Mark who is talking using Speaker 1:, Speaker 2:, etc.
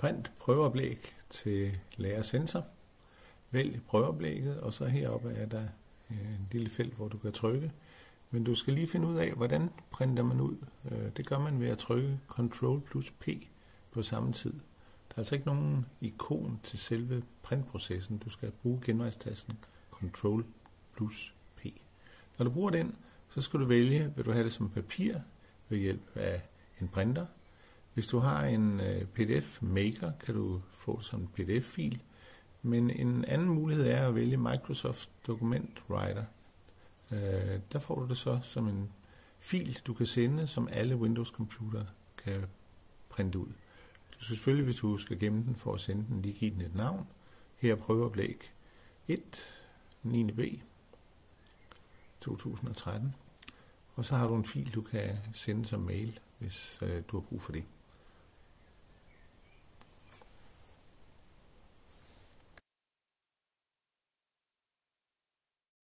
Speaker 1: Print prøveoplæg til lærer sensor. Vælg prøveoplægget, og så heroppe er der en lille felt, hvor du kan trykke. Men du skal lige finde ud af, hvordan printer man ud. Det gør man ved at trykke Ctrl plus P på samme tid. Der er altså ikke nogen ikon til selve printprocessen. Du skal bruge genvejstasten Ctrl plus P. Når du bruger den, så skal du vælge, vil du have det som papir ved hjælp af en printer. Hvis du har en PDF Maker, kan du få det som en PDF-fil. Men en anden mulighed er at vælge Microsoft Document Writer. Der får du det så som en fil, du kan sende, som alle Windows-computere kan printe ud. Du skal selvfølgelig, hvis du skal gemme den for at sende den, lige give den et navn. Her er prøveoplæg 1, 9b, 2013. Og så har du en fil, du kan sende som mail, hvis du har brug for det.